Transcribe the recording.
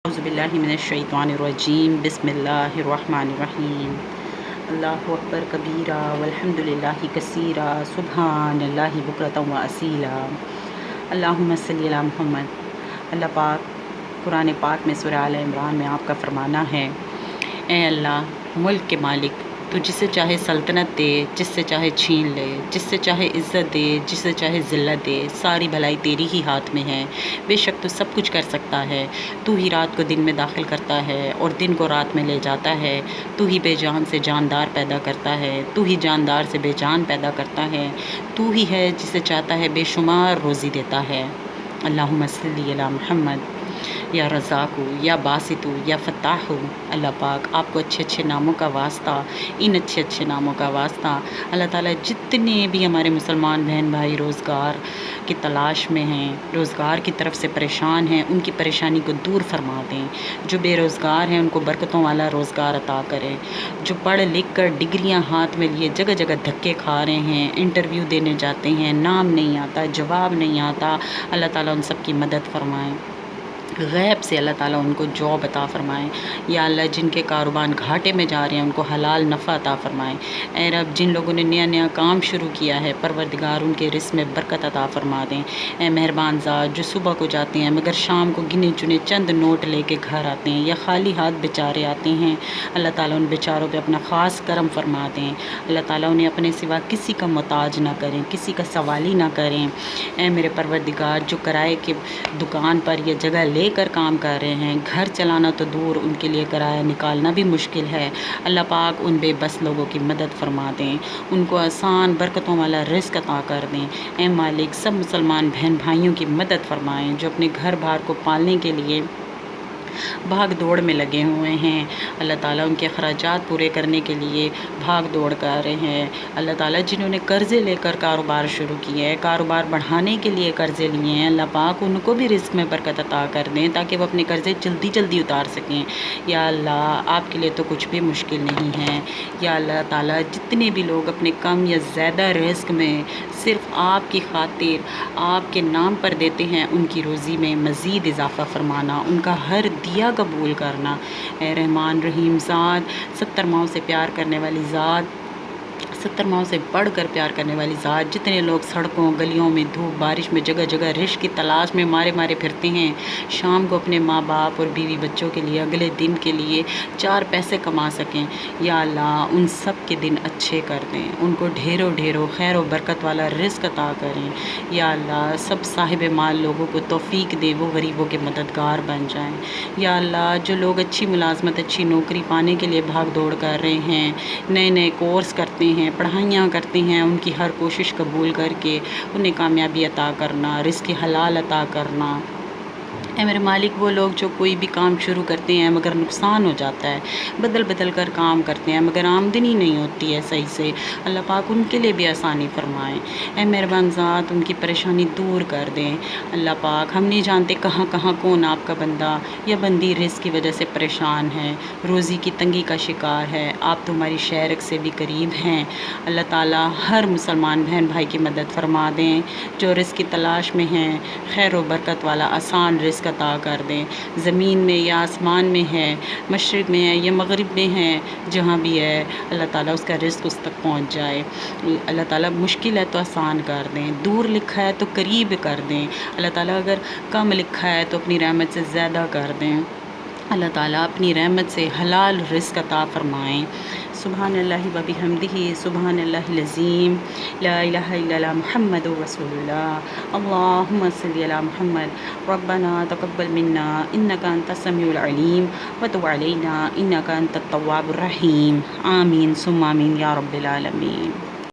اعوذ باللہ من الشیطان الرجیم بسم اللہ الرحمن الرحیم اللہ اکبر کبیرہ والحمد للہ کثیرہ سبحان اللہ بکرۃ و اصیلا اللہم صلی علی محمد۔ اللہ پاک قرآن پاک میں سورہ آل عمران میں آپ کا فرمانا ہے، اے اللہ ملک کے مالک، تو جس سے چاہے سلطنت دے، جس سے چاہے چھین لے، جس سے چاہے عزت دے، جس سے چاہے ذلت دے، ساری بھلائی تیری ہی ہاتھ میں ہے۔ بے شک تو سب کچھ کر سکتا ہے، تو ہی رات کو دن میں داخل کرتا ہے اور دن کو رات میں لے جاتا ہے، تو ہی بے جان سے جاندار پیدا کرتا ہے، تو ہی جاندار سے بے جان پیدا کرتا ہے، تو ہی ہے جسے چاہتا ہے بے شمار روزی دیتا ہے۔ اللہم صلی علی محمد۔ یا رزاق یا باسط یا فتاح، اللہ پاک آپ کو اچھے اچھے ناموں کا واسطہ، ان اچھے اچھے ناموں کا واسطہ اللہ تعالیٰ جتنے بھی ہمارے مسلمان بہن بھائی روزگار کی تلاش میں ہیں، روزگار کی طرف سے پریشان ہیں، ان کی پریشانی کو دور فرما دیں۔ جو بے روزگار ہیں ان کو برکتوں والا روزگار عطا کریں۔ جو پڑھ لکھ کر ڈگریاں ہاتھ میں لیے جگہ جگہ دھکے کھا رہے ہیں، انٹرویو دینے جاتے ہیں، نام نہیں آتا، جواب نہیں آتا، اللہ تعالیٰ ان سب کی مدد فرمائیں۔ غیب سے اللہ تعالیٰ ان کو جاب عطا فرمائیں۔ یا اللہ جن کے کاروبار گھاٹے میں جا رہے ہیں ان کو حلال نفع عطا فرمائیں۔ اے رب جن لوگوں نے نیا نیا کام شروع کیا ہے پروردگار ان کے رزق میں برکت عطا فرما دیں۔ اے مہربان ذات جو صبح کو جاتے ہیں مگر شام کو گنے چنے چند نوٹ لے کے گھر آتے ہیں یا خالی ہاتھ بیچارے آتے ہیں، اللہ تعالیٰ ان بیچاروں پہ اپنا خاص کرم فرما دیں۔ اللہ تعالیٰ انہیں اپنے سوا کسی کا محتاج نہ کریں، کسی کا سوالی نہ کریں۔ اے میرے پروردگار جو کرائے کی دکان پر یہ جگہ لے کر کام کر رہے ہیں، گھر چلانا تو دور، ان کے لیے کرایہ نکالنا بھی مشکل ہے، اللہ پاک ان بے بس لوگوں کی مدد فرما دیں، ان کو آسان برکتوں والا رزق عطا کر دیں۔ اے مالک سب مسلمان بہن بھائیوں کی مدد فرمائیں جو اپنے گھر بار کو پالنے کے لیے بھاگ دوڑ میں لگے ہوئے ہیں، اللہ تعالیٰ ان کے اخراجات پورے کرنے کے لیے بھاگ دوڑ کر رہے ہیں۔ اللہ تعالیٰ جنہوں نے قرضے لے کر کاروبار شروع کیے ہیں، کاروبار بڑھانے کے لیے قرضے لیے ہیں، اللہ پاک ان کو بھی رزق میں برکت عطا کر دیں تاکہ وہ اپنے قرضے جلدی جلدی اتار سکیں۔ یا اللہ آپ کے لیے تو کچھ بھی مشکل نہیں ہے۔ یا اللہ تعالیٰ جتنے بھی لوگ اپنے کم یا زیادہ رزق میں صرف آپ کی خاطر آپ کے نام پر دیتے ہیں، ان کی روزی میں مزید اضافہ فرمانا، ان کا ہر دیا قبول کرنا۔ اے رحمان رحیم ذات، 70 ماؤں سے پیار کرنے والی ذات، 70 ماؤں سے بڑھ کر پیار کرنے والی ذات، جتنے لوگ سڑکوں گلیوں میں دھوپ بارش میں جگہ جگہ رزق کی تلاش میں مارے مارے پھرتے ہیں، شام کو اپنے ماں باپ اور بیوی بچوں کے لیے اگلے دن کے لیے 4 پیسے کما سکیں، یا اللہ ان سب کے دن اچھے کر دیں، ان کو ڈھیروں ڈھیروں خیر و برکت والا رزق عطا کریں۔ یا اللہ سب صاحب مال لوگوں کو توفیق دے، وہ غریبوں کے مددگار بن جائیں۔ یا اللہ جو لوگ اچھی ملازمت اچھی نوکری پانے کے لیے بھاگ دوڑ کر رہے ہیں، نئے نئے کورس کرتے ہیں، پڑھائیاں کرتے ہیں، ان کی ہر کوشش قبول کر کے انہیں کامیابی عطا کرنا، رزق حلال عطا کرنا۔ اے میرے مالک وہ لوگ جو کوئی بھی کام شروع کرتے ہیں مگر نقصان ہو جاتا ہے، بدل بدل کر کام کرتے ہیں مگر آمدنی نہیں ہوتی ہے صحیح سے، اللہ پاک ان کے لیے بھی آسانی فرمائیں۔ اے مہربان ذات ان کی پریشانی دور کر دیں۔ اللہ پاک ہم نہیں جانتے کہاں کہاں کون آپ کا بندہ یا بندی رزق کی وجہ سے پریشان ہے، روزی کی تنگی کا شکار ہے، آپ تو ہماری شہرک سے بھی قریب ہیں۔ اللہ تعالیٰ ہر مسلمان بہن بھائی کی مدد فرما دیں، جو رزق کی تلاش میں ہیں، خیر و برکت والا آسان رزق عطا کر دیں، زمین میں یا آسمان میں ہے، مشرق میں ہے یا مغرب میں ہے، جہاں بھی ہے اللہ تعالیٰ اس کا رزق اس تک پہنچ جائے۔ اللہ تعالیٰ مشکل ہے تو آسان کر دیں، دور لکھا ہے تو قریب کر دیں، اللہ تعالیٰ اگر کم لکھا ہے تو اپنی رحمت سے زیادہ کر دیں، اللہ تعالیٰ اپنی رحمت سے حلال رزق عطا فرمائیں۔ سبحان اللہ و بحمدہ، سبحان اللہ العظیم، لا الہ الا اللہ محمد رسول اللہ، اللہم صلی علی محمد، ربنا تقبل منا انک انت السمیع العلیم وتب علینا انک انت التواب الرحیم، آمین ثم آمین یا رب العالمین۔